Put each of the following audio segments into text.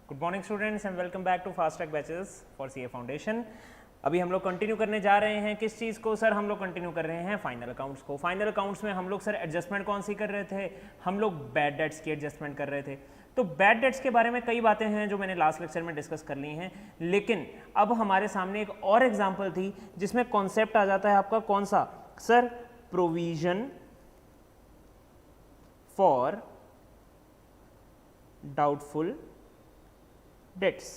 Good morning students and welcome back to fast track batches for CA foundation. अभी हम लोग continue करने जा रहे हैं किस चीज़ को सर? हम लोग कंटिन्यू कर रहे हैं फाइनल अकाउंट्स को। फाइनल अकाउंट्स में हम लोग सर एडजस्टमेंट कौन सी कर रहे थे? हम लोग बैड डेट्स की एडजस्टमेंट कर रहे थे। तो बैड डेट्स के बारे में कई बातें हैं जो मैंने लास्ट लेक्चर में डिस्कस कर ली हैं, लेकिन अब हमारे सामने एक और एग्जाम्पल थी जिसमें कॉन्सेप्ट आ जाता है आपका कौन सा sir? Provision for doubtful dates.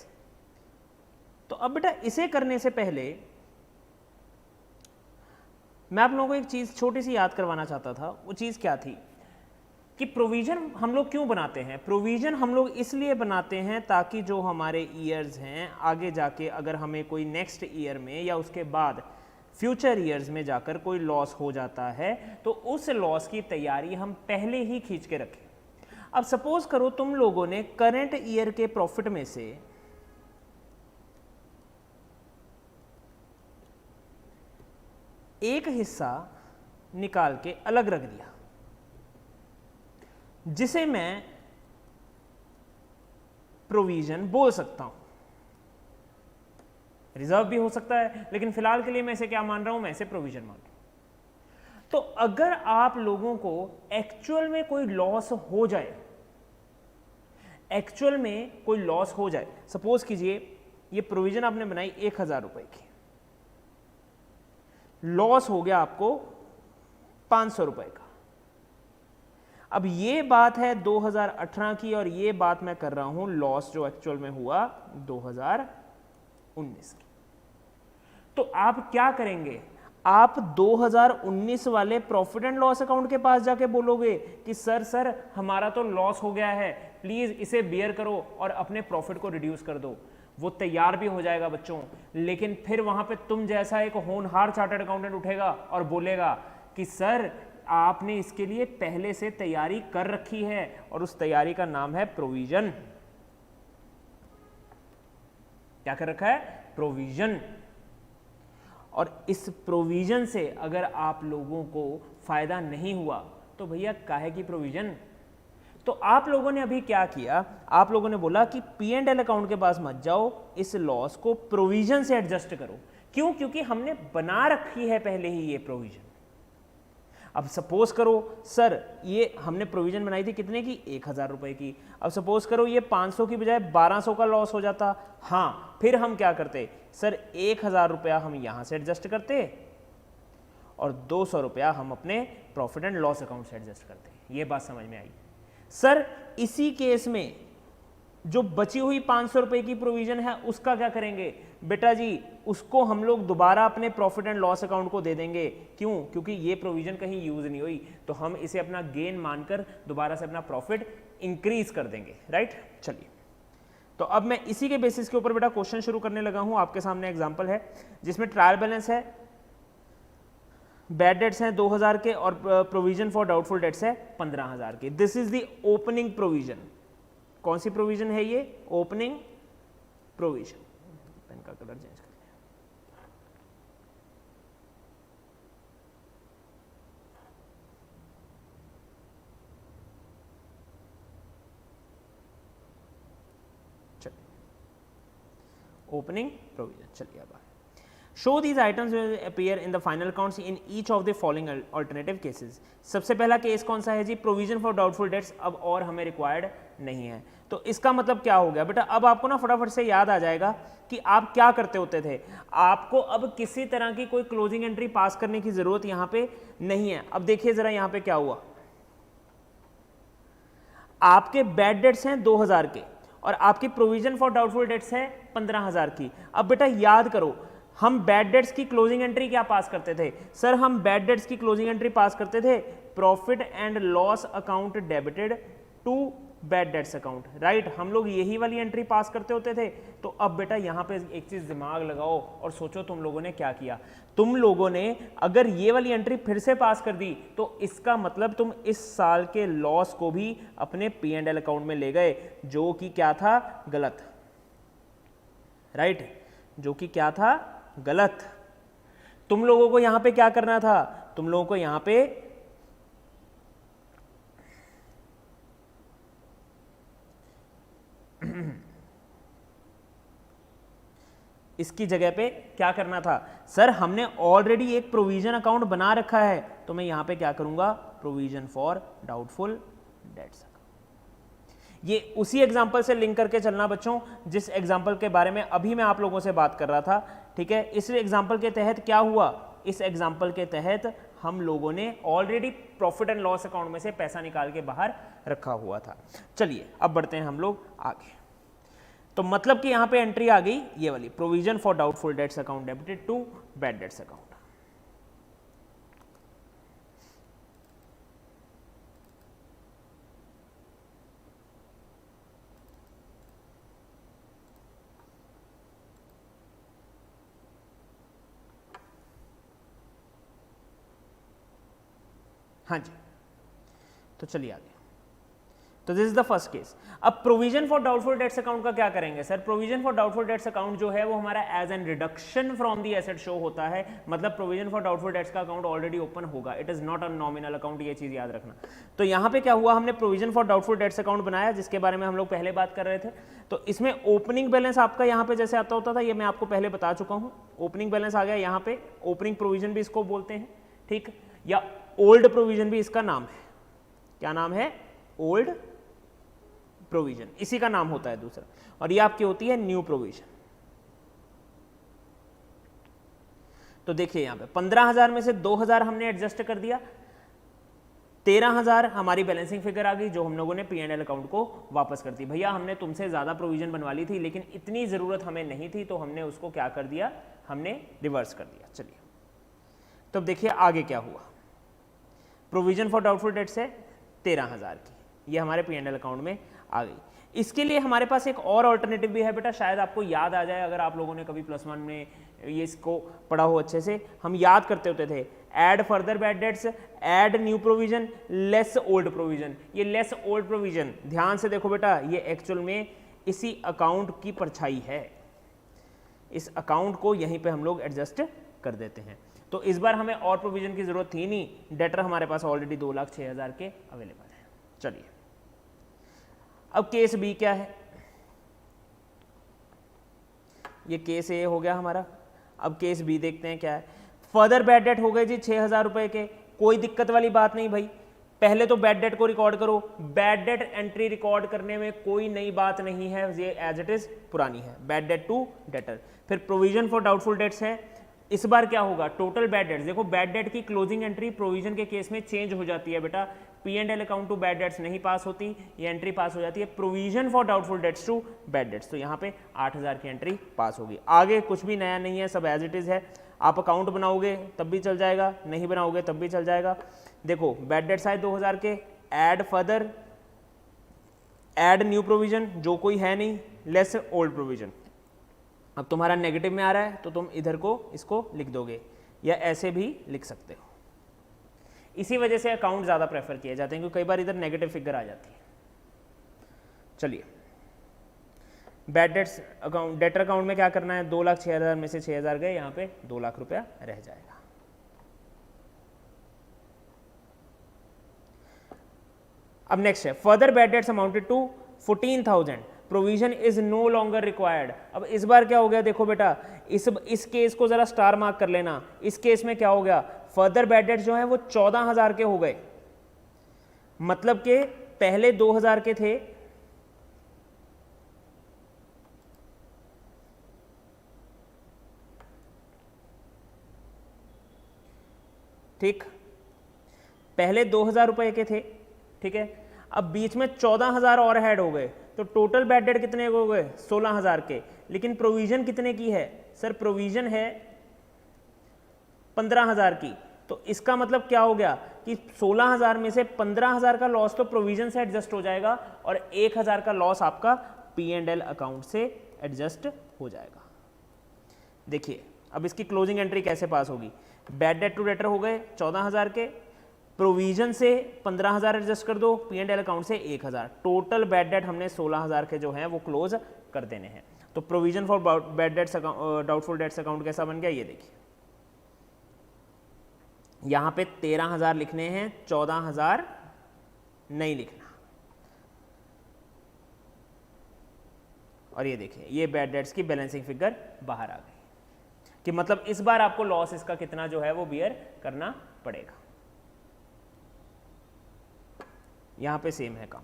तो अब बेटा इसे करने से पहले मैं आप लोगों को एक चीज छोटी सी याद करवाना चाहता था। वो चीज क्या थी कि प्रोविजन हम लोग क्यों बनाते हैं? प्रोविजन हम लोग इसलिए बनाते हैं ताकि जो हमारे ईयर्स हैं आगे जाके अगर हमें कोई नेक्स्ट ईयर में या उसके बाद फ्यूचर ईयर्स में जाकर कोई लॉस हो जाता है तो उस लॉस की तैयारी हम पहले ही खींच के रखें। अब सपोज करो तुम लोगों ने करंट ईयर के प्रॉफिट में से एक हिस्सा निकाल के अलग रख दिया, जिसे मैं प्रोविजन बोल सकता हूं। रिजर्व भी हो सकता है, लेकिन फिलहाल के लिए मैं इसे क्या मान रहा हूं? मैं इसे प्रोविजन मान रहा हूं। तो अगर आप लोगों को एक्चुअल में कोई लॉस हो जाए, एक्चुअल में कोई लॉस हो जाए, सपोज कीजिए ये प्रोविजन आपने बनाई 1000 रुपए की, लॉस हो गया आपको 500 रुपए का। अब ये बात है 2018 की और ये बात मैं कर रहा हूं लॉस जो एक्चुअल में हुआ 2019 की। तो आप क्या करेंगे? आप 2019 वाले प्रॉफिट एंड लॉस अकाउंट के पास जाके बोलोगे कि सर हमारा तो लॉस हो गया है, प्लीज इसे बियर करो और अपने प्रॉफिट को रिड्यूस कर दो। वो तैयार भी हो जाएगा बच्चों, लेकिन फिर वहां पे तुम जैसा एक होनहार चार्टर्ड अकाउंटेंट उठेगा और बोलेगा कि सर आपने इसके लिए पहले से तैयारी कर रखी है, और उस तैयारी का नाम है प्रोविजन। क्या कर रखा है? प्रोविजन। और इस प्रोविजन से अगर आप लोगों को फायदा नहीं हुआ तो भैया काहे की प्रोविजन? तो आप लोगों ने अभी क्या किया? आप लोगों ने बोला कि पी एंड एल अकाउंट के पास मत जाओ, इस लॉस को प्रोविजन से एडजस्ट करो। क्यों? क्योंकि हमने बना रखी है पहले ही ये प्रोविजन। अब सपोज करो सर ये हमने प्रोविजन बनाई थी कितने की? 1000 रुपए की। अब सपोज करो ये 500 की बजाय 1200 का लॉस हो जाता, हाँ, फिर हम क्या करते? सर 1000 रुपया हम यहां से एडजस्ट करते और 200 रुपया हम अपने प्रॉफिट एंड लॉस अकाउंट से एडजस्ट करते। ये बात समझ में आई? सर इसी केस में जो बची हुई 500 रुपए की प्रोविजन है उसका क्या करेंगे? बेटा जी उसको हम लोग दोबारा अपने प्रॉफिट एंड लॉस अकाउंट को दे देंगे। क्यों? क्योंकि ये प्रोविजन कहीं यूज नहीं हुई, तो हम इसे अपना गेन मानकर दोबारा से अपना प्रॉफिट इंक्रीज कर देंगे। राइट, चलिए तो अब मैं इसी के बेसिस के ऊपर बेटा क्वेश्चन शुरू करने लगा हूं। आपके सामने एग्जांपल है जिसमें ट्रायल बैलेंस है, बैड डेट्स हैं 2000 के और प्रोविजन फॉर डाउटफुल डेट्स है 15000 के। This is the opening provision. कौन सी प्रोविजन है ये? Opening provision. पेन का कलर चेंज कर दिया। चलिए ओपनिंग प्रोविजन। चलिए अब Show these items will appear in the final accounts in each of the following alternative cases. सबसे पहला केस कौन सा है जी? प्रोविजन फॉर डाउटफुल डेट्स अब और हमें रिक्वायर्ड नहीं है। तो इसका मतलब क्या हो गया बेटा? अब आपको ना फटाफट से याद आ जाएगा कि आप क्या करते होते थे। आपको अब किसी तरह की कोई क्लोजिंग एंट्री पास करने की जरूरत यहां पे नहीं है। अब देखिए जरा यहां पे क्या हुआ। आपके बैड डेट्स हैं 2000 के और आपकी प्रोविजन फॉर डाउटफुल डेट्स है 15000 की। अब बेटा याद करो हम बैड डेट्स की क्लोजिंग एंट्री क्या पास करते थे? सर हम बैड डेट्स की क्लोजिंग एंट्री पास करते थे profit and loss account debited to bad debts account. Right, हम लोग यही वाली एंट्री पास करते होते थे। तो अब बेटा यहां पे एक चीज दिमाग लगाओ और सोचो तुम लोगों ने क्या किया। तुम लोगों ने अगर ये वाली एंट्री फिर से पास कर दी तो इसका मतलब तुम इस साल के लॉस को भी अपने पी एंड एल अकाउंट में ले गए, जो कि क्या था? गलत। राइट, जो कि क्या था? गलत। तुम लोगों को यहां पे क्या करना था? तुम लोगों को यहां पे इसकी जगह पे क्या करना था सर, हमने ऑलरेडी एक प्रोविजन अकाउंट बना रखा है, तो मैं यहां पे क्या करूंगा, प्रोविजन फॉर डाउटफुल डेट्स। ये उसी एग्जाम्पल से लिंक करके चलना बच्चों, जिस एग्जाम्पल के बारे में अभी मैं आप लोगों से बात कर रहा था, ठीक है। इस एग्जाम्पल के तहत क्या हुआ, इस एग्जाम्पल के तहत हम लोगों ने already profit and loss account में से पैसा निकाल के बाहर रखा हुआ था। चलिए अब बढ़ते हैं हम लोग आगे। तो मतलब कि यहां पे एंट्री आ गई ये वाली, provision for doubtful debts account debited to bad debts account. हाँ जी, तो चलिए आगे। तो this is the first case. अब provision for doubtful debts account का क्या करेंगे sir, provision for doubtful debts account जो है वो हमारा as an reduction from the asset show होता है। मतलब प्रोविजन फॉर डाउटफुल डेट्स का अकाउंट ऑलरेडी ओपन होगा, it is not a nominal account, ये चीज याद रखना। तो यहाँ पे क्या हुआ, हमने provision for doubtful debts account बनाया, जिसके बारे में हम लोग पहले बात कर रहे थे। तो इसमें ओपनिंग बैलेंस आपका यहाँ पे जैसे आता होता था, ये मैं आपको पहले बता चुका हूँ। ओपनिंग बैलेंस आ गया यहाँ पे, ओपनिंग प्रोविजन भी इसको बोलते हैं, ठीक, या ओल्ड प्रोविजन भी इसका नाम है। क्या नाम है, ओल्ड प्रोविजन, इसी का नाम होता है दूसरा। और ये आपकी होती है न्यू प्रोविजन। तो देखिए यहां पे 15,000 में से 2,000 हमने एडजस्ट कर दिया, 13,000 हमारी बैलेंसिंग फिगर आ गई, जो हम लोगों ने P&L अकाउंट को वापस कर दी। भैया हमने तुमसे ज्यादा प्रोविजन बनवा ली थी, लेकिन इतनी जरूरत हमें नहीं थी, तो हमने उसको क्या कर दिया, हमने रिवर्स कर दिया। चलिए तो अब देखिए आगे क्या हुआ। प्रोविजन फॉर डाउटफुल डेट्स है 13,000 की, ये हमारे P&L अकाउंट में आ गई। इसके लिए हमारे पास एक और ऑल्टरनेटिव भी है बेटा, शायद आपको याद आ जाए, अगर आप लोगों ने कभी +1 में ये इसको पढ़ा हो अच्छे से। हम याद करते होते थे, add further bad dates, add new provision, less old provision. ये लेस ओल्ड प्रोविजन ध्यान से देखो बेटा, ये एक्चुअल में इसी अकाउंट की परछाई है। इस अकाउंट को यहीं पे हम लोग एडजस्ट कर देते हैं। तो इस बार हमें और प्रोविजन की जरूरत थी नहीं, डेटर हमारे पास ऑलरेडी 2,06,000 के अवेलेबल है। चलिए अब केस बी क्या है, ये केस ए हो गया हमारा। अब केस बी देखते हैं क्या है। फर्दर बैड डेट हो गए जी 6,000 रुपए के, कोई दिक्कत वाली बात नहीं भाई। पहले तो बैड डेट को रिकॉर्ड करो, बैड डेट एंट्री रिकॉर्ड करने में कोई नई बात नहीं है, ये एज इट इज पुरानी है, बैड डेट टू डेटर। फिर प्रोविजन फॉर डाउटफुल डेट्स है, इस बार क्या होगा, टोटल बैड डेट्स। देखो बैड डेट की क्लोजिंग एंट्री प्रोविजन के केस में चेंज हो जाती है बेटा, P&L account to bad dates नहीं पास होती, ये एंट्री पास हो जाती है provision for doubtful debts to bad debts. तो यहाँ पे 8,000 की एंट्री पास होगी। आगे कुछ भी नया नहीं है, सब एज इट इज है। आप अकाउंट बनाओगे तब भी चल जाएगा, नहीं बनाओगे तब भी चल जाएगा। देखो बैड डेट्स आए 2,000 के, add further, add new provision जो कोई है नहीं, लेस ओल्ड प्रोविजन। अब तुम्हारा नेगेटिव में आ रहा है तो तुम इधर को इसको लिख दोगे, या ऐसे भी लिख सकते हो। इसी वजह से अकाउंट ज्यादा प्रेफर किए जाते हैं, क्योंकि कई बार इधर नेगेटिव फिगर आ जाती है। चलिए bad debts account, debtor account में क्या करना है, 2,06,000 में से 6,000 गए, यहाँ पे 2 लाख रुपया रह जाएगा। अब नेक्स्ट है further bad debts amounted to 14,000, provision is no longer required. अब इस बार क्या हो गया, देखो बेटा इस केस को जरा स्टार मार्क कर लेना। इस केस में क्या हो गया, फर्दर बैड डेट्स जो है वो 14,000 के हो गए, मतलब के पहले 2,000 के थे, ठीक, पहले 2,000 रुपए के थे, ठीक है। अब बीच में 14,000 और ऐड हो गए, तो टोटल बैड डेट कितने हो गए, 16,000 के। लेकिन प्रोविजन कितने की है सर, प्रोविजन है 15,000 की। तो इसका मतलब क्या हो गया कि 16,000 में से 15,000 का लॉस तो प्रोविजन से एडजस्ट हो जाएगा, और 1,000 का लॉस आपका P&L अकाउंट से एडजस्ट हो जाएगा। देखिए अब इसकी क्लोजिंग एंट्री कैसे पास होगी, बैड डेट टू डेटर हो गए 14,000 के, प्रोविजन से 15,000 एडजस्ट कर दो, P&L अकाउंट से 1,000, टोटल बैड डेट हमने 16,000 के जो हैं वो क्लोज कर देने हैं। तो provision for bad dates doubtful debts account कैसा बन गया, ये देखिए यहां पे 13,000 लिखने हैं, 14,000 नहीं लिखना। और ये देखिए ये बैड डेट्स की बैलेंसिंग फिगर बाहर आ गई कि मतलब इस बार आपको लॉस इसका कितना जो है वो बियर करना पड़ेगा। यहां पे सेम है काम।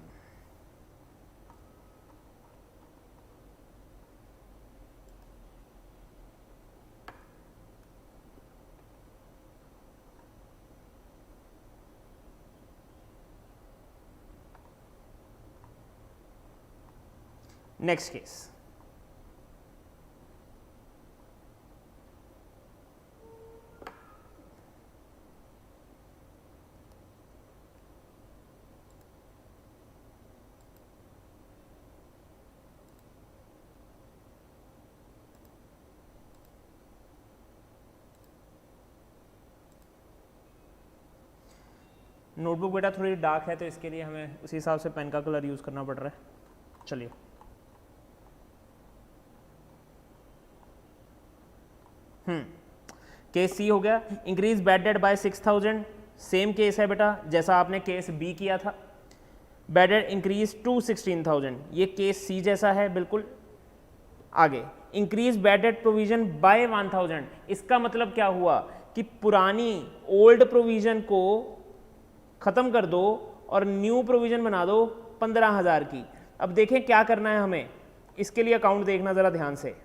नेक्स्ट केस, नोटबुक बेटा थोड़ी डार्क है तो इसके लिए हमें उसी हिसाब से पेन का कलर यूज करना पड़ रहा है। चलिए केस सी हो गया, increase bad debt by 6000। Same case है बेटा जैसा आपने केस बी किया था, बैड डेट इंक्रीज टू 16000, ये केस सी जैसा है बिल्कुल। आगे increase bad debt provision by 1000, इसका मतलब क्या हुआ कि पुरानी ओल्ड प्रोविजन को खत्म कर दो और न्यू प्रोविजन बना दो 15000 की। अब देखें क्या करना है हमें, इसके लिए अकाउंट देखना जरा ध्यान से।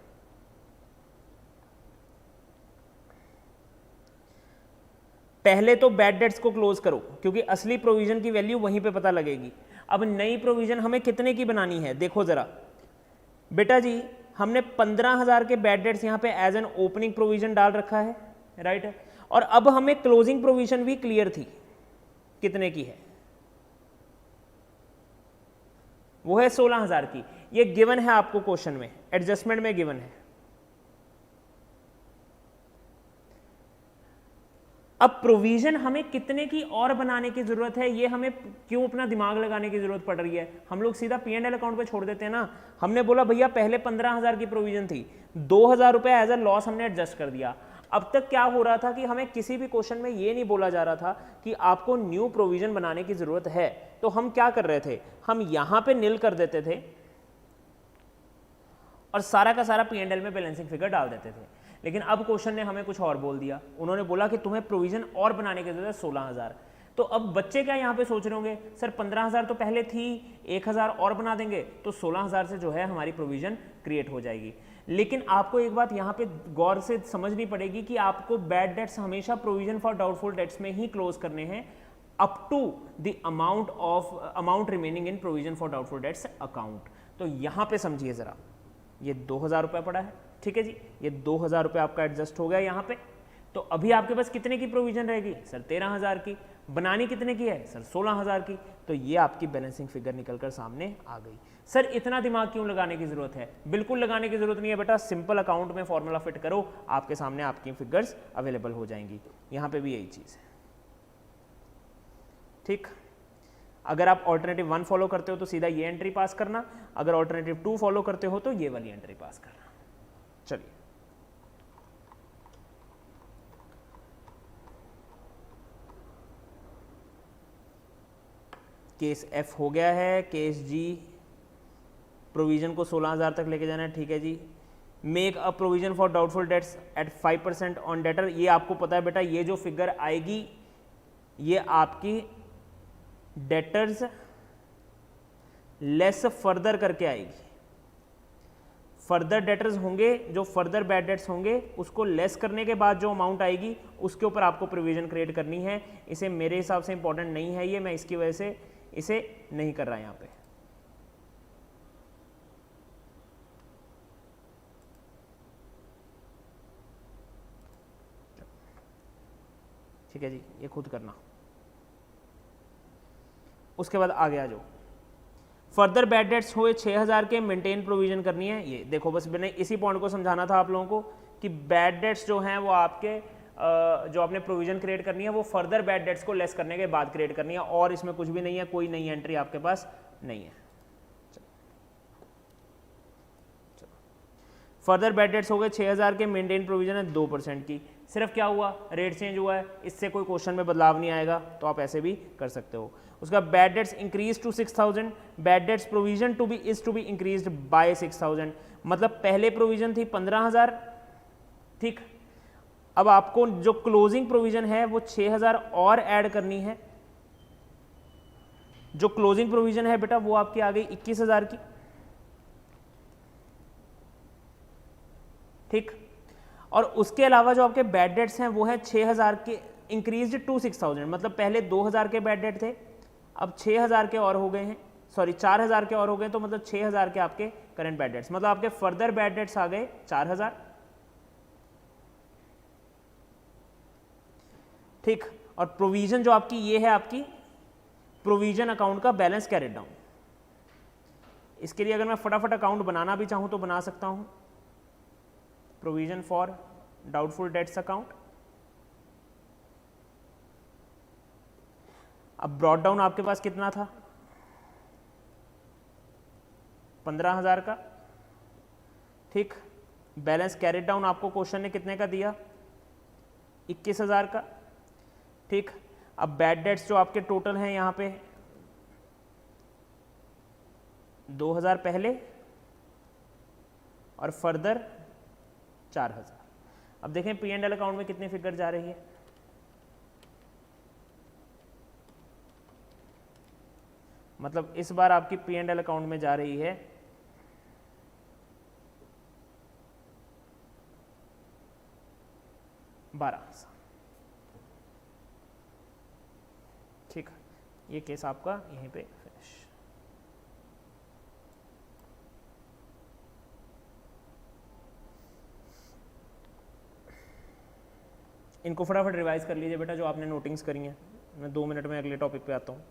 पहले तो बैड डेट्स को क्लोज करो क्योंकि असली प्रोविजन की वैल्यू वहीं पे पता लगेगी। अब नई प्रोविजन हमें कितने की बनानी है, देखो जरा बेटा जी, हमने 15000 के बैड डेट्स यहां पे एज एन ओपनिंग प्रोविजन डाल रखा है, राइट। और अब हमें क्लोजिंग प्रोविजन भी क्लियर थी, कितने की है, वो है 16000 की। ये गिवन है आपको क्वेश्चन में, एडजस्टमेंट में गिवन है। अब प्रोविजन हमें कितने की और बनाने की जरूरत है, ये हमें क्यों अपना दिमाग लगाने की जरूरत पड़ रही है। हम लोग सीधा P&L अकाउंट पे छोड़ देते हैं ना। हमने बोला भैया पहले 15000 की प्रोविजन थी, 2000 रुपए एज अ लॉस हमने एडजस्ट कर दिया। अब तक क्या हो रहा था कि हमें किसी भी क्वेश्चन में ये नहीं बोला जा रहा था कि आपको न्यू प्रोविजन बनाने की जरूरत है, तो हम क्या कर रहे थे, हम यहां पे नील कर देते थे और सारा का सारा P&L में बैलेंसिंग फिगर डाल देते थे। लेकिन अब क्वेश्चन ने हमें कुछ और बोल दिया, उन्होंने बोला कि तुम्हें प्रोविजन और बनाने की जरूरत है 16000। तो अब बच्चे क्या यहाँ पे सोच रहे होंगे, सर 15000 तो पहले थी, 1000 और बना देंगे तो 16000 से जो है हमारी प्रोविजन क्रिएट हो जाएगी। लेकिन आपको एक बात यहाँ पे गौर से समझनी पड़ेगी कि आपको बैड डेट्स हमेशा प्रोविजन फॉर डाउटफुल डेट्स में ही क्लोज करने हैं up to the amount remaining in provision for doubtful debts account. तो यहाँ पे समझिए जरा, ये 2000 रुपये पड़ा है, ठीक है जी, ये 2000 रुपये आपका एडजस्ट हो गया यहाँ पे। तो अभी आपके पास कितने की प्रोविजन रहेगी, सर 13000 की। बनानी कितने की है, सर 16000 की। तो ये आपकी बैलेंसिंग फिगर निकलकर सामने आ गई। सर इतना दिमाग क्यों लगाने की जरूरत है, बिल्कुल लगाने की जरूरत नहीं है बेटा। सिंपल अकाउंट में फॉर्मूला फिट करो, आपके सामने आपकी फिगर्स अवेलेबल हो जाएंगी। यहाँ पे भी यही चीज है, ठीक। अगर आप ऑल्टरनेटिव 1 फॉलो करते हो तो सीधा ये एंट्री पास करना, अगर ऑल्टरनेटिव 2 फॉलो करते हो तो ये वाली एंट्री पास करना। चलिए केस एफ हो गया है। केस जी, प्रोविजन को 16000 तक लेके जाना है, ठीक है जी। Make a provision for doubtful debts at 5% on debtor. ये आपको पता है बेटा, ये जो फिगर आएगी ये आपकी डेटर्स लेस फर्दर करके आएगी। फर्दर डेटर्स होंगे, जो फर्दर बैड डेट्स होंगे उसको लेस करने के बाद जो अमाउंट आएगी उसके ऊपर आपको प्रोविजन क्रिएट करनी है। इसे मेरे हिसाब से इंपॉर्टेंट नहीं है ये, मैं इसकी वजह से इसे नहीं कर रहा यहां पे। ठीक है जी, ये खुद करना। उसके बाद आगे आ जाओ। फर्दर बैड डेट्स हुए 6000 के, मेंटेन प्रोविजन करनी है। ये देखो बस मैंने इसी पॉइंट को समझाना था आप लोगों को कि बैड डेट्स जो हैं वो आपके जो आपने प्रोविजन क्रिएट करनी है वो फर्दर बैड डेट्स को लेस करने के बाद क्रिएट करनी है, और इसमें कुछ भी नहीं है, कोई नई एंट्री आपके पास नहीं है। फर्दर बैड डेट्स हो गए 6000 के, मेंटेन प्रोविजन है 2% की। सिर्फ क्या हुआ, रेट चेंज हुआ है, इससे कोई क्वेश्चन में बदलाव नहीं आएगा, तो आप ऐसे भी कर सकते हो। उसका bad debts increase to 6000, bad debts provision to be is to be increased by 6000, मतलब पहले प्रोविजन थी 15000, ठीक, अब आपको जो क्लोजिंग प्रोविजन है वो 6000 और ऐड करनी है। जो क्लोजिंग प्रोविजन है बेटा वो आपकी आ गई 21000 की, ठीक, और उसके अलावा जो आपके बैड डेट्स हैं वो है 6000 के इंक्रीज टू 6000, मतलब पहले 2000 के बैड डेट थे, अब 6000 के और हो गए हैं, सॉरी 4000 के और हो गए, तो मतलब 6000 के आपके करंट बैड डेट्स, मतलब आपके फर्दर बैड डेट्स आ गए 4000, ठीक, और प्रोविजन जो आपकी ये है आपकी प्रोविजन अकाउंट का बैलेंस कैरिड डाउन। इसके लिए अगर मैं फटाफट अकाउंट बनाना भी चाहूं तो बना सकता हूं, provision for doubtful debts account. अब ब्रॉड डाउन आपके पास कितना था, 15000 का, ठीक, बैलेंस कैरिड डाउन आपको क्वेश्चन ने कितने का दिया, 21000 का, ठीक। अब बैड डेट्स जो आपके टोटल हैं यहां पे 2000 पहले और फर्दर 4000। अब देखें पी एंड एल अकाउंट में कितनी फिगर जा रही है, मतलब इस बार आपकी पी एंड एल अकाउंट में जा रही है 12। ठीक, ये केस आपका यहीं पे फिनिश। इनको फटाफट रिवाइज कर लीजिए बेटा जो आपने नोटिंग्स करी हैं, मैं 2 मिनट में अगले टॉपिक पे आता हूँ।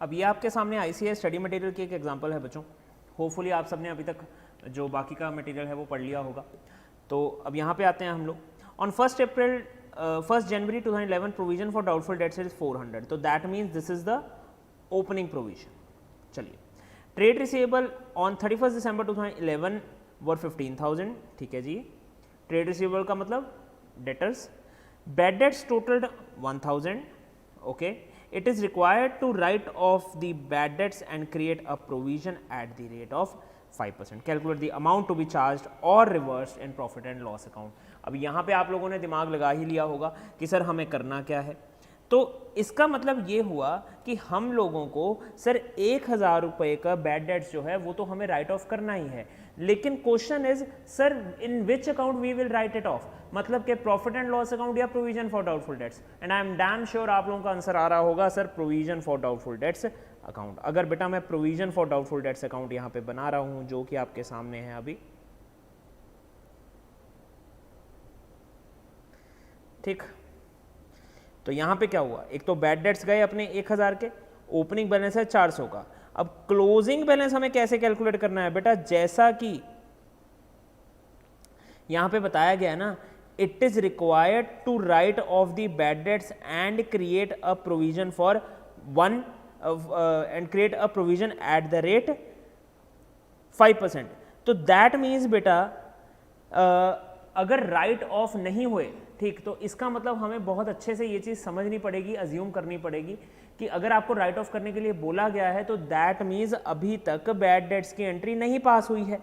अब ये आपके सामने आईसीआई स्टडी मटेरियल की एक एग्जांपल है बच्चों, होपफुली आप सबने अभी तक जो बाकी का मटेरियल है वो पढ़ लिया होगा। तो अब यहाँ पे आते हैं हम लोग। On 1 January 2011 provision for doubtful dates is 400, तो that means this is the opening provision. चलिए, ट्रेड रिसीवेबल ऑन 31 दिसंबर 2011 वर 15,000, ठीक है जी। ट्रेड रिसीवेबल का मतलब debtors. Bad debts टोटल्ड 1,000, okay. It is required to write off the bad debts and create a provision at the rate of 5%. Calculate the amount to be charged or reversed in profit and loss account. अब यहाँ पे आप लोगों ने दिमाग लगा ही लिया होगा कि सर हमें करना क्या है। तो इसका मतलब ये हुआ कि हम लोगों को सर 1,000 रुपये का बैड डेट्स जो है वो तो हमें राइट ऑफ करना ही है, लेकिन question is sir in which account we will write it off, मतलब कि प्रॉफिट एंड लॉस अकाउंट या provision for doubtful debts. And I am damn sure आप लोगों का आंसर आ रहा होगा sir provision for doubtful debts account. अगर बेटा मैं provision for doubtful debts account यहाँ पे बना रहा हूँ जो कि आपके सामने है अभी, ठीक। तो यहाँ पे क्या हुआ, एक तो बैड डेट्स गए अपने 1,000 के, ओपनिंग बैलेंस है 400 का। अब क्लोजिंग बैलेंस हमें कैसे कैलकुलेट करना है बेटा, जैसा कि यहां पे बताया गया है ना, it is required to write off the bad debts and create a provision for one and create a provision at the rate 5%। तो दैट मीन्स बेटा अगर राइट ऑफ नहीं हुए, ठीक, तो इसका मतलब हमें बहुत अच्छे से ये चीज़ समझनी पड़ेगी, अज्यूम करनी पड़ेगी कि अगर आपको राइट ऑफ करने के लिए बोला गया है तो दैट मीन्स अभी तक बैड डेट्स की एंट्री नहीं पास हुई है।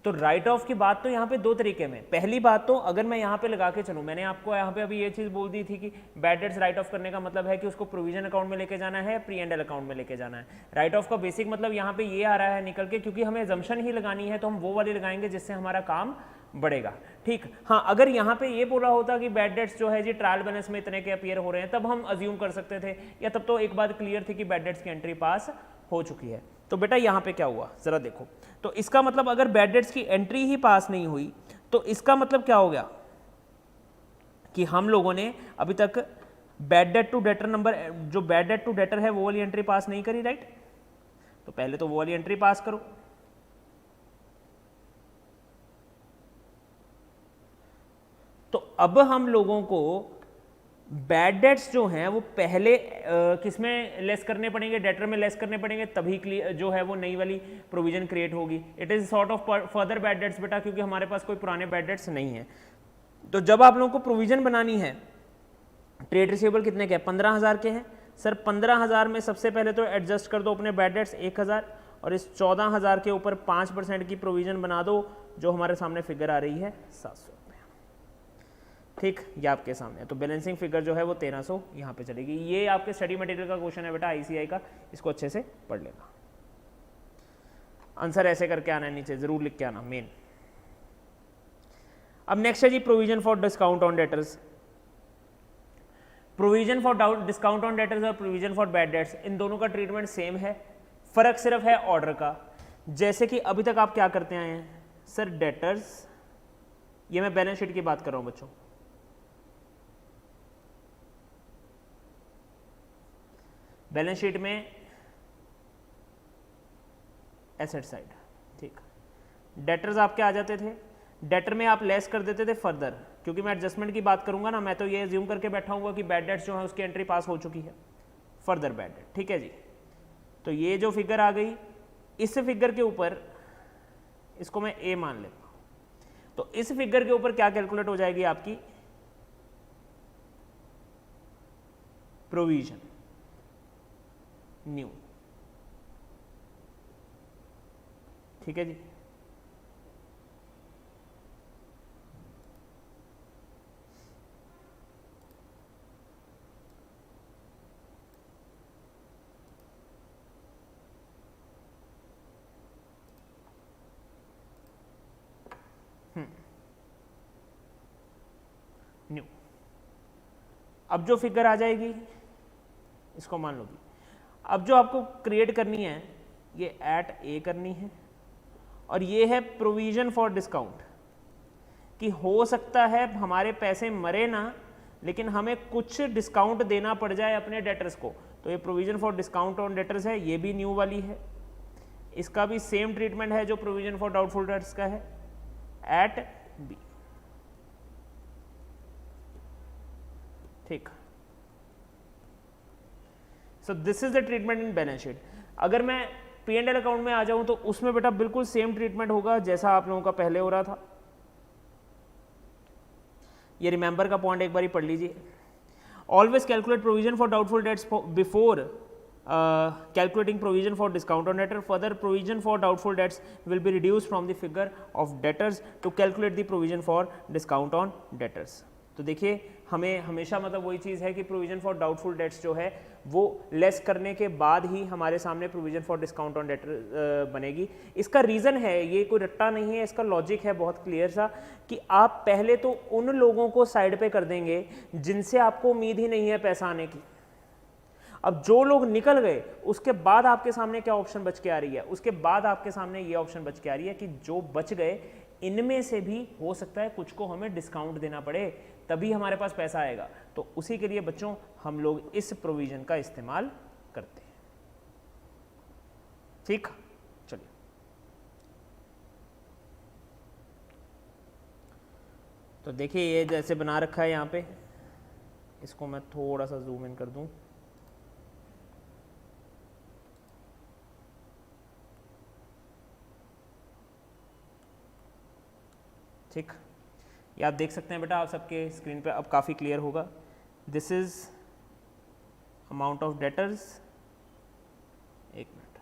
तो राइट ऑफ की बात तो यहाँ पे दो तरीके में, पहली बात तो अगर मैं यहाँ पे लगा के चलूँ, मैंने आपको यहाँ पे अभी ये चीज़ बोल दी थी कि बैड डेट्स राइट ऑफ करने का मतलब है कि उसको प्रोविजन अकाउंट में लेके जाना है, प्री एंड एल अकाउंट में लेके जाना है। राइट ऑफ का बेसिक मतलब यहाँ पे ये आ रहा है निकल के, क्योंकि हमें अजम्पशन ही लगानी है तो हम वो वाली लगाएंगे जिससे हमारा काम बढ़ेगा, ठीक। हाँ, अगर यहाँ पे ये बोला होता कि बैड डेट्स जो है जी ट्रायल बैलेंस में इतने के अपीयर हो रहे हैं, तब हम अज्यूम कर सकते थे, या तब तो एक बात क्लियर थी कि बैड डेट्स की एंट्री पास हो चुकी है। तो बेटा यहाँ पे क्या हुआ जरा देखो, तो इसका मतलब अगर बैड डेट्स की एंट्री ही पास नहीं हुई तो इसका मतलब क्या हो गया कि हम लोगों ने अभी तक bad debt to debtor number, जो बैड डेट टू डेटर है वो वाली एंट्री पास नहीं करी, राइट। तो पहले तो वो वाली एंट्री पास करो। तो अब हम लोगों को बैड डेट्स जो हैं वो पहले किसमें लेस करने पड़ेंगे, डेटर में लेस करने पड़ेंगे, तभी जो है वो नई वाली प्रोविजन क्रिएट होगी। It is sort of further bad dates बेटा, क्योंकि हमारे पास कोई पुराने बैड डेट्स नहीं है। तो जब आप लोगों को प्रोविजन बनानी है, ट्रेड रिसीवेबल कितने के हैं, 15,000 के हैं सर। 15,000 में सबसे पहले तो एडजस्ट कर दो अपने बैड डेट्स 1,000, और इस 14,000 के ऊपर 5% की प्रोविजन बना दो, जो हमारे सामने फिगर आ रही है 700 रुपये, ठीक, ये आपके सामने है। तो बैलेंसिंग फिगर जो है वो 1,300 यहाँ पे चलेगी। ये आपके स्टडी मटेरियल का क्वेश्चन है बेटा आईसीआई का, इसको अच्छे से पढ़ लेना। आंसर ऐसे करके आना है, नीचे जरूर लिख के आना मेन। अब नेक्स्ट है जी provision for discount on debtors. Provision for discount on debtors और प्रोविजन फॉर बैड डेट्स, इन दोनों का ट्रीटमेंट सेम है, फर्क सिर्फ है ऑर्डर का। जैसे कि अभी तक आप क्या करते आए हैं सर, डेटर्स, ये मैं बैलेंस शीट की बात कर रहा हूं बच्चों, बैलेंस शीट में एसेट साइड, ठीक। डेटर्स आपके आ जाते थे, डेटर में आप लेस कर देते थे फर्दर, क्योंकि मैं एडजस्टमेंट की बात करूंगा ना, मैं तो ये अज्यूम करके बैठा हूँ कि बैड डेट्स जो है उसकी एंट्री पास हो चुकी है, फर्दर बैड डेट, ठीक है जी। तो ये जो फिगर आ गई, इस फिगर के ऊपर इसको मैं ए मान लेता हूँ, तो इस फिगर के ऊपर क्या कैलकुलेट हो जाएगी आपकी प्रोविजन न्यू, ठीक है जी। न्यू, अब जो फिगर आ जाएगी इसको मान लो। अब जो आपको क्रिएट करनी है ये एट ए करनी है, और ये है प्रोविजन फॉर डिस्काउंट, कि हो सकता है हमारे पैसे मरे ना, लेकिन हमें कुछ डिस्काउंट देना पड़ जाए अपने डेटर्स को, तो ये provision for discount on debtors है, ये भी न्यू वाली है। इसका भी सेम ट्रीटमेंट है जो प्रोविजन फॉर डाउटफुल डेट्स का है एट बी। ठीक, सो this is the treatment in balance sheet. अगर मैं P&L अकाउंट में आ जाऊं तो उसमें बेटा बिल्कुल सेम ट्रीटमेंट होगा जैसा आप लोगों का पहले हो रहा था। ये रिमेंबर का पॉइंट एक बार ही पढ़ लीजिए। Always calculate provision for doubtful dates before calculating provision for discount on debtor. Further, provision for doubtful debts will be reduced from the figure of debtors to calculate the provision for discount on debtors. तो देखिए हमें हमेशा मतलब वही चीज़ है कि provision for doubtful dates जो है वो लेस करने के बाद ही हमारे सामने provision for discount on debtor बनेगी। इसका रीज़न है, ये कोई रट्टा नहीं है, इसका लॉजिक है बहुत क्लियर सा कि आप पहले तो उन लोगों को साइड पे कर देंगे जिनसे आपको उम्मीद ही नहीं है पैसा आने की। अब जो लोग निकल गए उसके बाद आपके सामने क्या ऑप्शन बच के आ रही है, उसके बाद आपके सामने ये ऑप्शन बच के आ रही है कि जो बच गए इनमें से भी हो सकता है कुछ को हमें डिस्काउंट देना पड़े तभी हमारे पास पैसा आएगा। तो उसी के लिए बच्चों हम लोग इस प्रोविजन का इस्तेमाल करते हैं। ठीक, चलिए तो देखिए ये जैसे बना रखा है यहाँ पे, इसको मैं थोड़ा सा जूम इन कर दूं। ठीक, ये आप देख सकते हैं बेटा, आप सबके स्क्रीन पे अब काफ़ी क्लियर होगा। This is amount of debtors, एक minute,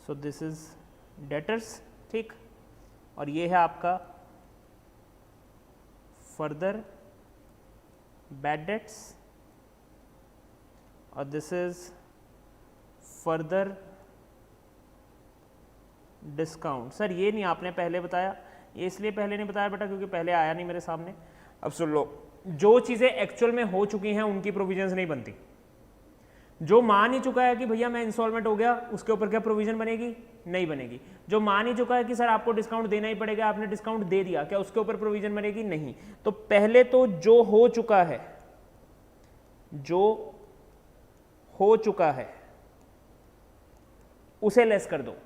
so this is debtors. ठीक, और ये है आपका फर्दर बैड डेट्स और this is further discount. Sir ये नहीं आपने पहले बताया, ये इसलिए पहले नहीं बताया बेटा क्योंकि पहले आया नहीं मेरे सामने। अब सुन लो, जो चीज़ें एक्चुअल में हो चुकी हैं उनकी प्रोविजंस नहीं बनती। जो मान ही चुका है कि भैया मैं इंस्टॉलमेंट हो गया, उसके ऊपर क्या प्रोविजन बनेगी? नहीं बनेगी। जो मान ही चुका है कि सर आपको डिस्काउंट देना ही पड़ेगा, आपने डिस्काउंट दे दिया, क्या उसके ऊपर प्रोविजन बनेगी? नहीं। तो पहले तो जो हो चुका है, जो हो चुका है उसे लेस कर दो,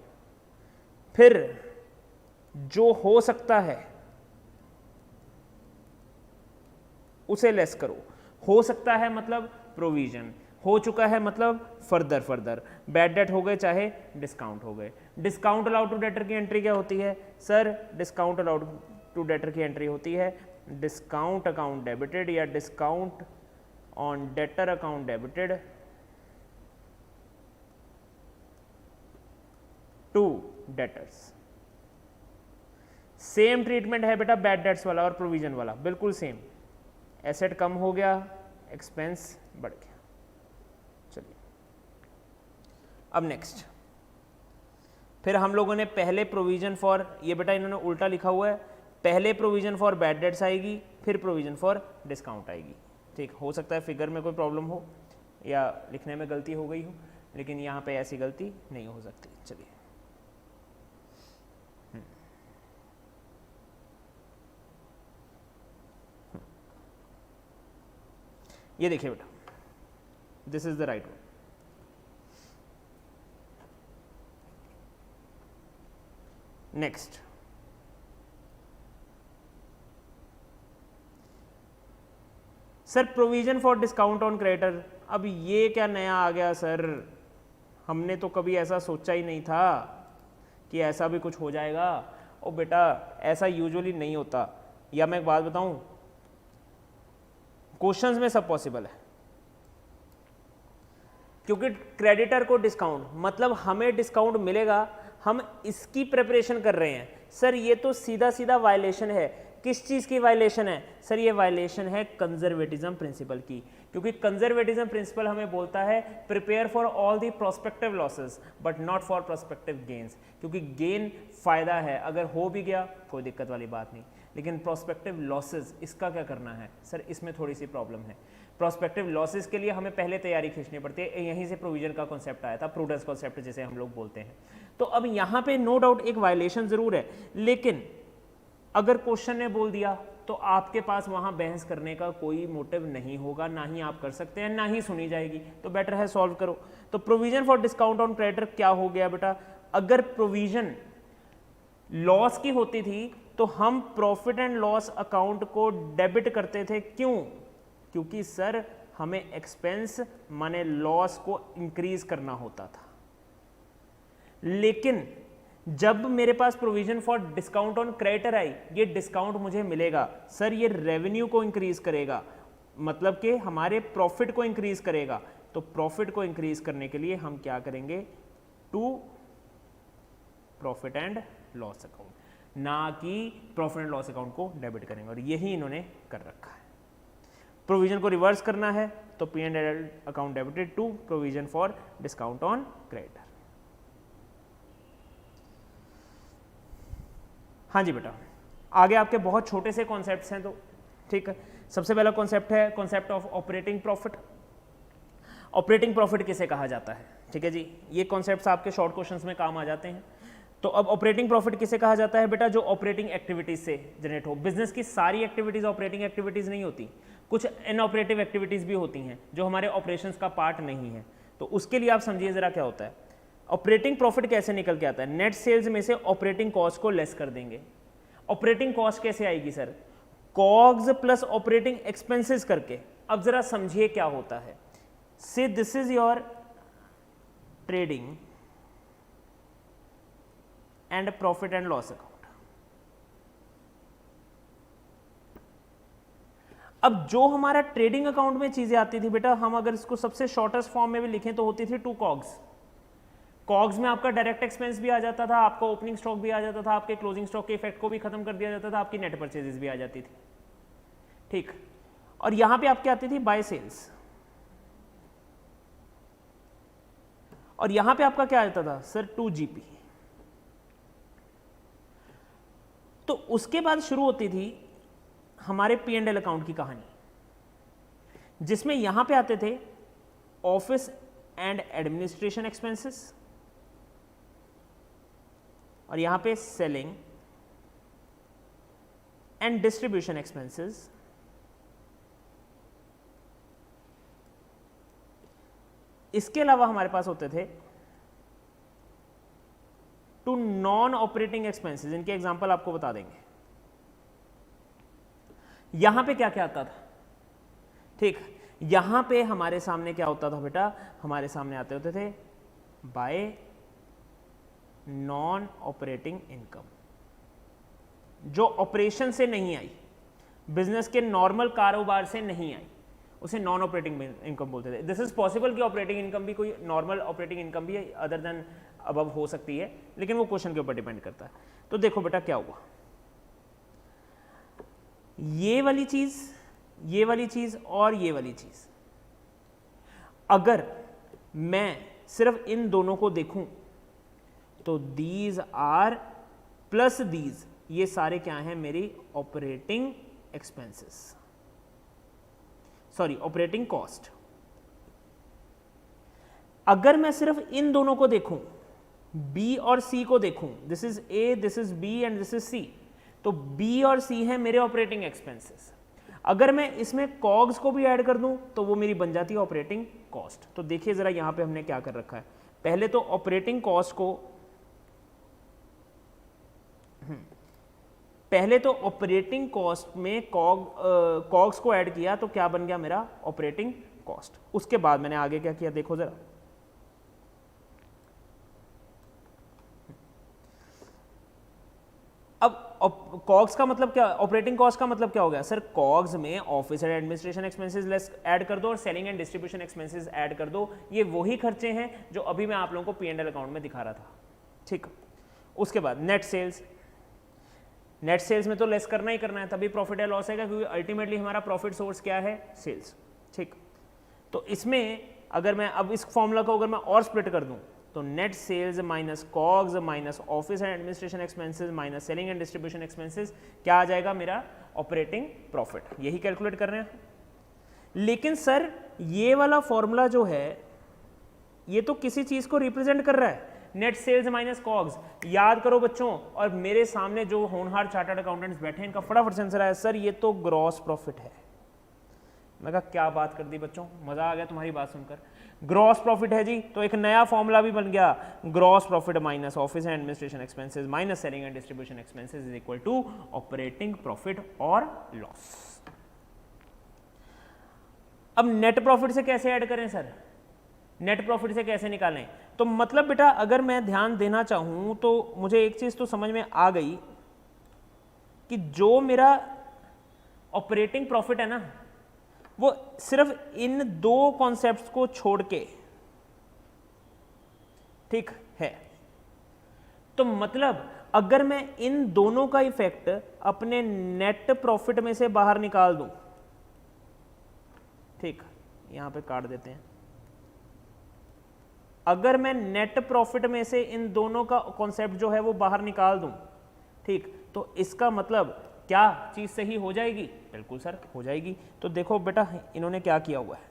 फिर जो हो सकता है उसे लेस करो। हो सकता है मतलब प्रोविजन, हो चुका है मतलब फर्दर बैड डेट हो गए चाहे डिस्काउंट हो गए। डिस्काउंट अलाउड टू डेटर की एंट्री क्या होती है? Sir discount allowed to debtor की एंट्री होती है डिस्काउंट अकाउंट डेबिटेड या discount on debtor account debited to debtors. Same treatment है बेटा बैड डेट्स वाला और प्रोविजन वाला, बिल्कुल सेम। एसेट कम हो गया, एक्सपेंस बढ़ गया। चलिए अब नेक्स्ट, फिर हम लोगों ने पहले प्रोविजन फॉर, ये बेटा इन्होंने उल्टा लिखा हुआ है, पहले प्रोविजन फॉर बैड डेट्स आएगी फिर प्रोविजन फॉर डिस्काउंट आएगी। ठीक, हो सकता है फिगर में कोई प्रॉब्लम हो या लिखने में गलती हो गई हो, लेकिन यहाँ पे ऐसी गलती नहीं हो सकती। चलिए ये देखिए बेटा, this is the right one. Next, sir provision for discount on creditor. अब ये क्या नया आ गया सर, हमने तो कभी ऐसा सोचा ही नहीं था कि ऐसा भी कुछ हो जाएगा। ओ बेटा ऐसा यूजुअली नहीं होता, या मैं एक बात बताऊं, क्वेश्चंस में सब पॉसिबल है, क्योंकि क्रेडिटर को डिस्काउंट मतलब हमें डिस्काउंट मिलेगा, हम इसकी प्रिपरेशन कर रहे हैं। सर ये तो सीधा सीधा वायलेशन है। किस चीज़ की वायलेशन है? सर ये वायलेशन है कंजर्वेटिज्म प्रिंसिपल की, क्योंकि कंजर्वेटिज्म प्रिंसिपल हमें बोलता है prepare for all the prospective losses but not for prospective gains, क्योंकि गेन फायदा है, अगर हो भी गया कोई दिक्कत वाली बात नहीं, लेकिन प्रोस्पेक्टिव लॉसेस इसका क्या करना है सर, इसमें थोड़ी सी प्रॉब्लम है। प्रोस्पेक्टिव लॉसेस के लिए हमें पहले तैयारी खींचनी पड़ती है, यहीं से प्रोविजन का कॉन्सेप्ट आया था, प्रूडेंस कॉन्सेप्ट जिसे हम लोग बोलते हैं। तो अब यहाँ पे नो डाउट एक वायलेशन जरूर है, लेकिन अगर क्वेश्चन ने बोल दिया तो आपके पास वहां बहस करने का कोई मोटिव नहीं होगा, ना ही आप कर सकते हैं, ना ही सुनी जाएगी, तो बेटर है सॉल्व करो। तो provision for discount on creditor क्या हो गया बेटा, अगर प्रोविजन लॉस की होती थी तो हम प्रॉफिट एंड लॉस अकाउंट को डेबिट करते थे, क्यों, क्योंकि सर हमें एक्सपेंस माने लॉस को इंक्रीज करना होता था। लेकिन जब मेरे पास provision for discount on creditor आई, ये डिस्काउंट मुझे मिलेगा सर, ये रेवेन्यू को इंक्रीज करेगा, मतलब कि हमारे प्रॉफिट को इंक्रीज करेगा। तो प्रॉफिट को इंक्रीज करने के लिए हम क्या करेंगे, to profit and loss account, ना कि प्रॉफिट एंड लॉस अकाउंट को डेबिट करेंगे, और यही इन्होंने कर रखा है। प्रोविजन को रिवर्स करना है तो P and L account debited to provision for discount on creditor. हाँ जी बेटा, आगे आपके बहुत छोटे से कॉन्सेप्ट्स हैं, तो ठीक है। सबसे पहला कॉन्सेप्ट है concept of operating profit. Operating profit किसे कहा जाता है, ठीक है जी, ये कॉन्सेप्ट्स आपके शॉर्ट क्वेश्चंस में काम आ जाते हैं। तो अब ऑपरेटिंग प्रॉफिट किसे कहा जाता है बेटा, जो ऑपरेटिंग एक्टिविटीज से जनरेट हो। बिजनेस की सारी एक्टिविटीज ऑपरेटिंग एक्टिविटीज नहीं होती, कुछ इनऑपरेटिव एक्टिविटीज भी होती हैं जो हमारे ऑपरेशंस का पार्ट नहीं है। तो उसके लिए आप समझिए जरा क्या होता है। ऑपरेटिंग प्रॉफिट कैसे निकल के आता है, नेट सेल्स में से ऑपरेटिंग कॉस्ट को लेस कर देंगे। ऑपरेटिंग कॉस्ट कैसे आएगी sir, COGS plus operating expenses करके। अब जरा समझिए क्या होता है, से this is your trading and profit and loss account. अब जो हमारा ट्रेडिंग अकाउंट में चीजें आती थी बेटा, हम अगर इसको सबसे शॉर्टेस्ट फॉर्म में भी लिखें तो होती थी टू कॉग्स। कॉग्स में आपका डायरेक्ट एक्सपेंस भी आ जाता था, आपका ओपनिंग स्टॉक भी आ जाता था, आपके क्लोजिंग स्टॉक के इफेक्ट को भी खत्म कर दिया जाता था, आपकी नेट परचेजेस भी आ जाती थी, ठीक। और यहां पे आपके आती थी बाय सेल्स, और यहां पे आपका क्या आता था सर, 2GP। तो उसके बाद शुरू होती थी हमारे P&L अकाउंट की कहानी, जिसमें यहां पे आते थे ऑफिस एंड एडमिनिस्ट्रेशन एक्सपेंसेस, और यहां पे सेलिंग एंड डिस्ट्रीब्यूशन एक्सपेंसेस, इसके अलावा हमारे पास होते थे टू नॉन ऑपरेटिंग एक्सपेंसेस। इनके एग्जांपल आपको बता देंगे। यहां पे क्या क्या आता था, ठीक, यहां पे हमारे सामने क्या होता था बेटा, हमारे सामने आते होते थे बाय नॉन ऑपरेटिंग इनकम, जो ऑपरेशन से नहीं आई, बिजनेस के नॉर्मल कारोबार से नहीं आई, उसे नॉन ऑपरेटिंग इनकम बोलते थे। दिस इज पॉसिबल कि ऑपरेटिंग इनकम भी कोई नॉर्मल ऑपरेटिंग इनकम भी अदर देन अबव हो सकती है, लेकिन वो क्वेश्चन के ऊपर डिपेंड करता है। तो देखो बेटा क्या हुआ, ये वाली चीज, ये वाली चीज और ये वाली चीज, अगर मैं सिर्फ इन दोनों को देखूं तो दीज आर प्लस दीज, ये सारे क्या हैं, मेरी operating expenses, sorry operating cost. अगर मैं सिर्फ इन दोनों को देखूं, बी और सी को देखूं, this is A, this is B and this is C, तो बी और सी है मेरे ऑपरेटिंग एक्सपेंसेस। अगर मैं इसमें कॉग्स को भी ऐड कर दूं तो वो मेरी बन जाती है ऑपरेटिंग कॉस्ट। तो देखिए जरा यहां पे हमने क्या कर रखा है, पहले तो ऑपरेटिंग कॉस्ट को, पहले तो ऑपरेटिंग कॉस्ट में कॉग्स को ऐड किया तो क्या बन गया मेरा ऑपरेटिंग कॉस्ट। उसके बाद मैंने आगे क्या किया देखो जरा, अब कॉग्स का मतलब क्या, ऑपरेटिंग कॉस्ट का मतलब क्या हो गया सर, कॉग्स में office and administration expenses less add कर दो और selling and distribution expenses add कर दो। ये वही खर्चे हैं जो अभी मैं आप लोगों को P&L अकाउंट में दिखा रहा था, ठीक। उसके बाद नेट सेल्स, नेट सेल्स में तो लेस करना ही करना है, तभी प्रॉफिट या लॉस आएगा, क्योंकि अल्टीमेटली हमारा प्रॉफिट सोर्स क्या है, सेल्स, ठीक। तो इसमें अगर मैं अब इस फॉर्मूला को अगर मैं और स्प्लिट कर दूं तो net sales minus COGS minus office and administration expenses minus selling and distribution expenses क्या आ जाएगा मेरा ऑपरेटिंग प्रॉफिट, यही कैलकुलेट कर रहे हैं। लेकिन सर ये वाला फॉर्मूला जो है ये तो किसी चीज को रिप्रेजेंट कर रहा है, नेट सेल्स माइनस कॉग्स। याद करो बच्चों, और मेरे सामने जो होनहार चार्टर्ड अकाउंटेंट्स बैठे हैं इनका फटाफट से आंसर आया सर ये तो ग्रॉस प्रॉफिट है। मैं कहा क्या बात कर दी बच्चों, मजा आ गया तुम्हारी बात सुनकर। ग्रॉस प्रॉफिट है जी, तो एक नया फॉर्मूला भी बन गया, gross profit minus office and administration expenses minus selling and distribution expenses is equal to operating profit और लॉस। अब नेट प्रॉफिट से कैसे ऐड करें सर, नेट प्रॉफिट से कैसे निकालें? तो मतलब बेटा अगर मैं ध्यान देना चाहूं तो मुझे एक चीज तो समझ में आ गई कि जो मेरा ऑपरेटिंग प्रॉफिट है ना वो सिर्फ इन दो कॉन्सेप्ट्स को छोड़ के ठीक है। तो मतलब अगर मैं इन दोनों का इफेक्ट अपने नेट प्रॉफिट में से बाहर निकाल दूं, ठीक, यहां पे काट देते हैं, अगर मैं नेट प्रॉफिट में से इन दोनों का कॉन्सेप्ट जो है वो बाहर निकाल दूं, ठीक, तो इसका मतलब क्या चीज सही हो जाएगी? बिल्कुल सर हो जाएगी। तो देखो बेटा इन्होंने क्या किया हुआ है,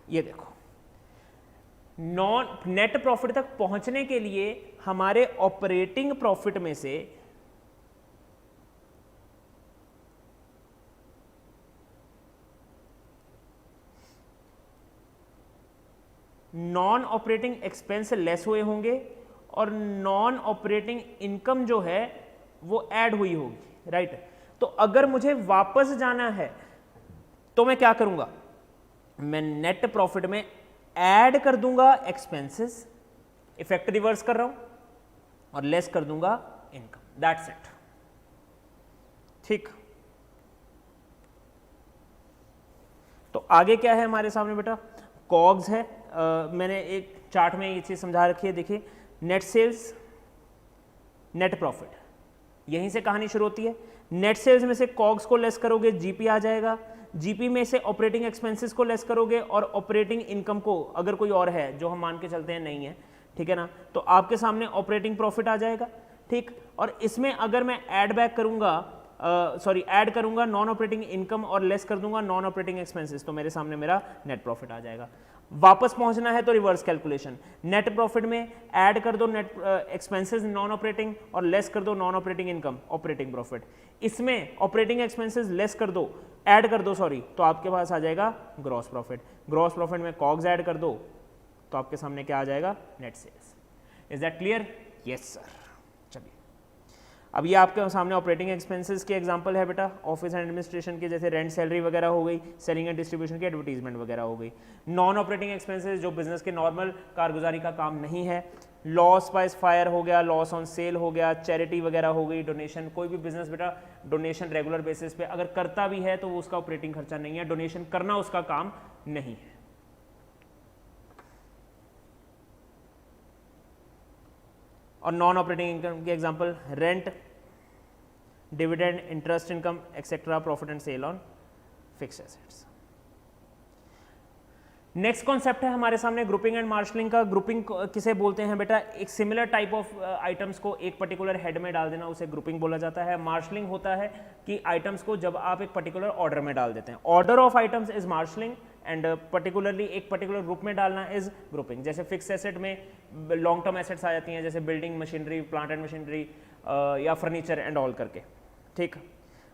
ये देखो, नॉन नेट प्रॉफिट तक पहुंचने के लिए हमारे ऑपरेटिंग प्रॉफिट में से नॉन ऑपरेटिंग एक्सपेंस लेस हुए होंगे और नॉन ऑपरेटिंग इनकम जो है वो ऐड हुई होगी, राइट। तो अगर मुझे वापस जाना है तो मैं क्या करूंगा, मैं नेट प्रॉफिट में ऐड कर दूंगा एक्सपेंसेस, इफेक्ट रिवर्स कर रहा हूं, और लेस कर दूंगा इनकम, दैट्स इट, ठीक। तो आगे क्या है हमारे सामने बेटा, कॉग्स है। मैंने एक चार्ट में ये चीज समझा रखी है, देखिए नेट सेल्स नेट प्रॉफिट, यहीं से कहानी शुरू होती है। नेट सेल्स में से कॉग्स को लेस करोगे जीपी आ जाएगा, जीपी में से ऑपरेटिंग एक्सपेंसेस को लेस करोगे और ऑपरेटिंग इनकम को, अगर कोई और है जो हम मान के चलते हैं नहीं है, ठीक है ना, तो आपके सामने ऑपरेटिंग प्रॉफिट आ जाएगा, ठीक। और इसमें अगर मैं ऐड बैक करूंगा, ऐड करूंगा नॉन ऑपरेटिंग इनकम और लेस कर दूंगा नॉन ऑपरेटिंग एक्सपेंसेस, तो मेरे सामने मेरा नेट प्रॉफिट आ जाएगा। वापस पहुंचना है तो रिवर्स कैलकुलेशन, नेट प्रॉफिट में ऐड कर दो नेट एक्सपेंसेस नॉन ऑपरेटिंग और लेस कर दो non operating income operating profit, इसमें ऑपरेटिंग एक्सपेंसेस लेस कर दो, ऐड कर दो सॉरी, तो आपके पास आ जाएगा ग्रॉस प्रॉफिट। ग्रॉस प्रॉफिट में कॉग्स ऐड कर दो तो आपके सामने क्या आ जाएगा, net sales. Is that clear? Yes sir. चलिए अब ये आपके सामने ऑपरेटिंग एक्सपेंसेस के एग्जांपल है बेटा, ऑफिस एंड एडमिनिस्ट्रेशन के, जैसे रेंट सैलरी वगैरह हो गई, सेलिंग एंड डिस्ट्रीब्यूशन की, एडवर्टीजमेंट वगैरह हो गई। नॉन ऑपरेटिंग एक्सपेंसेस जो बिजनेस के नॉर्मल कारगुजारी का काम नहीं है, लॉस बाय फायर हो गया, लॉस ऑन सेल हो गया, चैरिटी वगैरह हो गई, डोनेशन, कोई भी बिजनेस बेटा डोनेशन रेगुलर बेसिस पे अगर करता भी है तो वो उसका ऑपरेटिंग खर्चा नहीं है, डोनेशन करना उसका काम नहीं है। और नॉन ऑपरेटिंग इनकम के example rent, dividend, interest income etcetera, profit and sale on fixed assets. Next concept है हमारे सामने ग्रुपिंग एंड मार्शलिंग का। ग्रुपिंग किसे बोलते हैं बेटा, एक सिमिलर टाइप ऑफ आइटम्स को एक पर्टिकुलर हेड में डाल देना, उसे ग्रुपिंग बोला जाता है। मार्शलिंग होता है कि आइटम्स को जब आप एक पर्टिकुलर ऑर्डर में डाल देते हैं, order of items is marshalling and particularly एक पर्टिकुलर ग्रुप में डालना इज ग्रुपिंग। जैसे फिक्स एसेट में लॉन्ग टर्म एसेट्स आ जाती हैं, जैसे building, machinery, plant and machinery या फर्नीचर एंड ऑल करके, ठीक।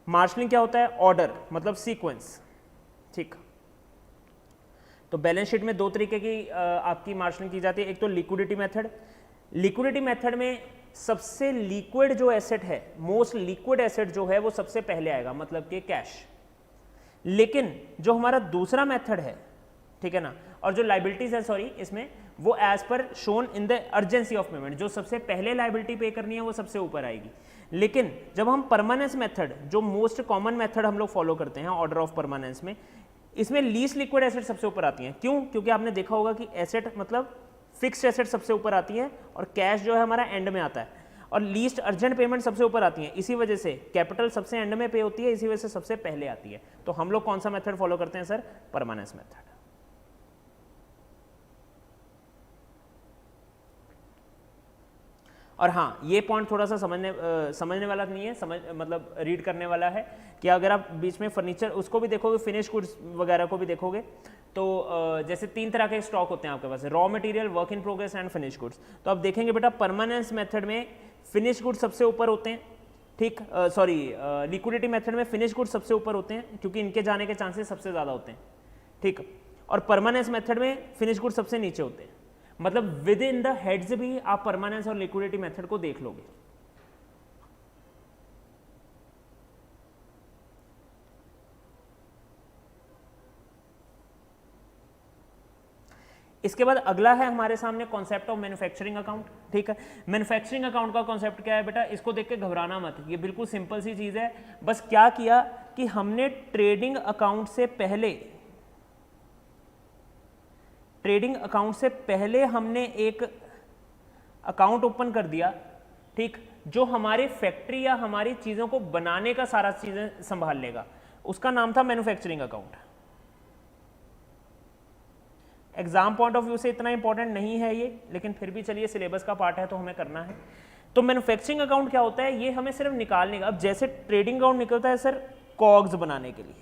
मार्शलिंग क्या होता है, ऑर्डर मतलब सीक्वेंस, ठीक। तो बैलेंस शीट में दो तरीके की आपकी मार्शलिंग की जाती है, एक तो लिक्विडिटी मेथड। लिक्विडिटी मेथड में सबसे लिक्विड जो एसेट है, मोस्ट लिक्विड एसेट जो है वो सबसे पहले आएगा, मतलब कि कैश। लेकिन जो हमारा दूसरा मेथड है, ठीक है ना, और जो लाइबिलिटीज है सॉरी इसमें, वो एज पर shown in the urgency of payment, जो सबसे पहले लाइबिलिटी पे करनी है वो सबसे ऊपर आएगी। लेकिन जब हम परमानेंस मेथड, जो मोस्ट कॉमन मेथड हम लोग फॉलो करते हैं ऑर्डर ऑफ परमानेंस में, इसमें लीस्ट लिक्विड एसेट सबसे ऊपर आती हैं। क्यों? क्योंकि आपने देखा होगा कि एसेट मतलब फिक्स्ड एसेट सबसे ऊपर आती है और कैश जो है हमारा एंड में आता है। और लीस्ट अर्जेंट पेमेंट सबसे ऊपर आती है, इसी वजह से कैपिटल सबसे एंड में पे होती है, इसी वजह से सबसे पहले आती है। तो हम लोग कौन सा मेथड फॉलो करते हैं सर? Permanence method. और हाँ, ये पॉइंट थोड़ा सा समझने वाला नहीं है, मतलब रीड करने वाला है कि अगर आप बीच में फर्नीचर उसको भी देखोगे, फिनिश गुड्स वगैरह को भी देखोगे, तो जैसे 3 तरह के स्टॉक होते हैं आपके पास, raw material, work in progress and finish goods. तो आप देखेंगे बेटा परमानेंस मेथड में फिनिश गुड्स सबसे ऊपर होते हैं, ठीक, सॉरी लिक्विडिटी मेथड में फिनिश गुड्स सबसे ऊपर होते हैं क्योंकि इनके जाने के चांसेस सबसे ज़्यादा होते हैं, ठीक। और परमानेंस मेथड में फिनिश गुड्स सबसे नीचे होते हैं। मतलब विद इन द हेड्स भी आप परमानेंस और लिक्विडिटी मेथड को देख लोगे। इसके बाद अगला है हमारे सामने कॉन्सेप्ट ऑफ मैन्युफैक्चरिंग अकाउंट, ठीक है। मैन्युफैक्चरिंग अकाउंट का कॉन्सेप्ट क्या है बेटा? इसको देख के घबराना मत, ये बिल्कुल सिंपल सी चीज है। बस क्या किया कि हमने ट्रेडिंग अकाउंट से पहले हमने एक अकाउंट ओपन कर दिया, ठीक, जो हमारी फैक्ट्री या हमारी चीजों को बनाने का सारा चीजें संभाल लेगा। उसका नाम था manufacturing account. Exam point of view से इतना इंपॉर्टेंट नहीं है ये, लेकिन फिर भी चलिए सिलेबस का पार्ट है तो हमें करना है। तो मैन्युफैक्चरिंग अकाउंट क्या होता है? ये हमें सिर्फ निकालने का, अब जैसे ट्रेडिंग अकाउंट निकलता है सर कॉग्स बनाने के लिए,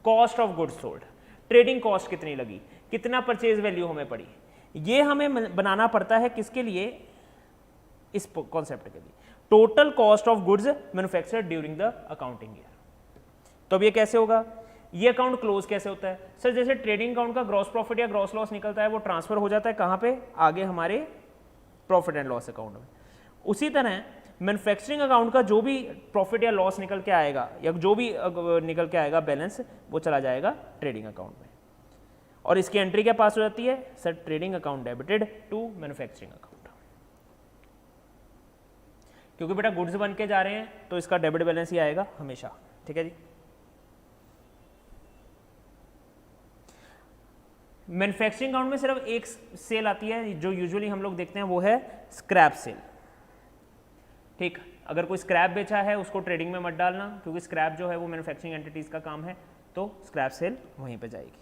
cost of goods sold, trading cost कितनी लगी, कितना परचेज वैल्यू हमें पड़ी, ये हमें बनाना पड़ता है किसके लिए? इस कॉन्सेप्ट के लिए, total cost of goods manufactured during the accounting year. तो अब ये कैसे होगा? ये अकाउंट क्लोज कैसे होता है सर? जैसे ट्रेडिंग अकाउंट का ग्रॉस प्रॉफिट या ग्रॉस लॉस निकलता है, वो ट्रांसफर हो जाता है कहाँ पे? आगे हमारे प्रॉफिट एंड लॉस अकाउंट में। उसी तरह मैन्युफैक्चरिंग अकाउंट का जो भी प्रॉफिट या लॉस निकल के आएगा या जो भी निकल के आएगा बैलेंस, वो चला जाएगा ट्रेडिंग अकाउंट में। और इसकी एंट्री क्या पास हो जाती है sir? Trading account debited to manufacturing account. क्योंकि बेटा गुड्स बन के जा रहे हैं तो इसका डेबिट बैलेंस ही आएगा हमेशा, ठीक है जी। मैन्युफैक्चरिंग अकाउंट में सिर्फ एक सेल आती है जो यूजुअली हम लोग देखते हैं, वो है स्क्रैप सेल, ठीक। अगर कोई स्क्रैप बेचा है उसको ट्रेडिंग में मत डालना, क्योंकि स्क्रैप जो है वो मैन्युफैक्चरिंग एंटिटीज का काम है, तो स्क्रैप सेल वहीं पे जाएगी।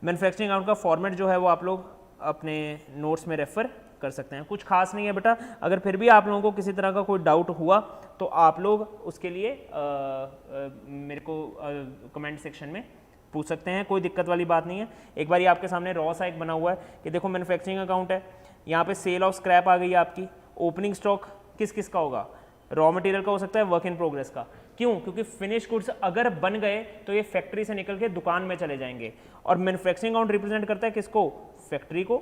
मैन्युफैक्चरिंग अकाउंट का फॉर्मेट जो है वो आप लोग अपने नोट्स में रेफर कर सकते हैं, कुछ खास नहीं है बेटा। अगर फिर भी आप लोगों को किसी तरह का कोई डाउट हुआ तो आप लोग उसके लिए मेरे को कमेंट सेक्शन में पूछ सकते हैं, कोई दिक्कत वाली बात नहीं है। एक बार ये आपके सामने रॉ सा एक बना हुआ है कि देखो मैन्युफैक्चरिंग अकाउंट है, यहाँ पे सेल ऑफ स्क्रैप आ गई है आपकी। ओपनिंग स्टॉक किस किस का होगा? रॉ मटेरियल का हो सकता है, वर्क इन प्रोग्रेस का। क्यों? क्योंकि फिनिश गुड्स अगर बन गए तो ये फैक्ट्री से निकल के दुकान में चले जाएंगे, और मैन्युफैक्चरिंग अकाउंट रिप्रेजेंट करता है किसको? फैक्ट्री को।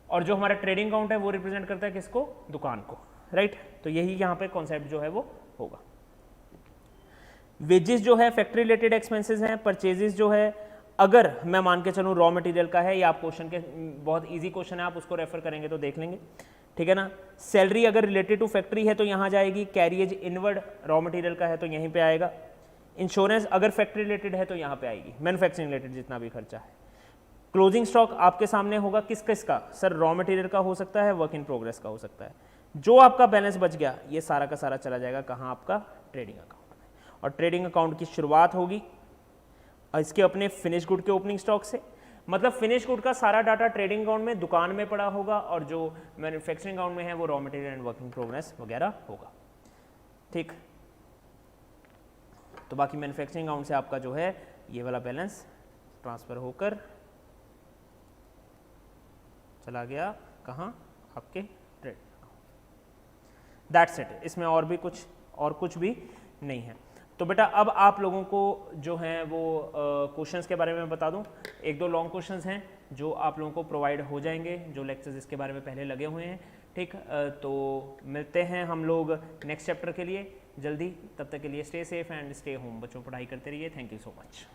और जो हमारा ट्रेडिंग अकाउंट है वो रिप्रेजेंट करता है किसको? दुकान को, राइट। तो यही यहाँ पे कॉन्सेप्ट जो है वो होगा। वेजेस जो है फैक्ट्री रिलेटेड एक्सपेंसेस हैं। परचेजेस जो है, अगर मैं मान के चलूँ रॉ मटेरियल का है, या आप क्वेश्चन के बहुत इजी क्वेश्चन है, आप उसको रेफर करेंगे तो देख लेंगे, ठीक है ना। सैलरी अगर रिलेटेड टू फैक्ट्री है तो यहाँ जाएगी। कैरियज इनवर्ड रॉ मटेरियल का है तो यहीं पे आएगा। इंश्योरेंस अगर फैक्ट्री रिलेटेड है तो यहाँ पे आएगी। मैन्युफैक्चरिंग रिलेटेड जितना भी खर्चा है। क्लोजिंग स्टॉक आपके सामने होगा किस किस का? सर रॉ मटेरियल का हो सकता है, वर्क इन प्रोग्रेस का हो सकता है। जो आपका बैलेंस बच गया ये सारा का सारा चला जाएगा कहाँ? आपका ट्रेडिंग अकाउंट में। और ट्रेडिंग अकाउंट की शुरुआत होगी इसके अपने फिनिश गुड के ओपनिंग स्टॉक से। मतलब फिनिश गुड का सारा डाटा ट्रेडिंग अकाउंट में दुकान में पड़ा होगा, और जो मैन्युफैक्चरिंग अकाउंट में है वो raw material and work in progress वगैरह होगा, ठीक। तो बाकी मैन्युफैक्चरिंग अकाउंट से आपका जो है ये वाला बैलेंस ट्रांसफर होकर चला गया कहाँ? आपके ट्रेड। That's it. इसमें और कुछ भी नहीं है। तो बेटा अब आप लोगों को जो है वो क्वेश्चंस के बारे में बता दूं। एक दो लॉन्ग क्वेश्चंस हैं जो आप लोगों को प्रोवाइड हो जाएंगे, जो लेक्चर्स इसके बारे में पहले लगे हुए हैं, ठीक। तो मिलते हैं हम लोग नेक्स्ट चैप्टर के लिए जल्दी। तब तक के लिए stay safe and stay home. बच्चों पढ़ाई करते रहिए। Thank you so much.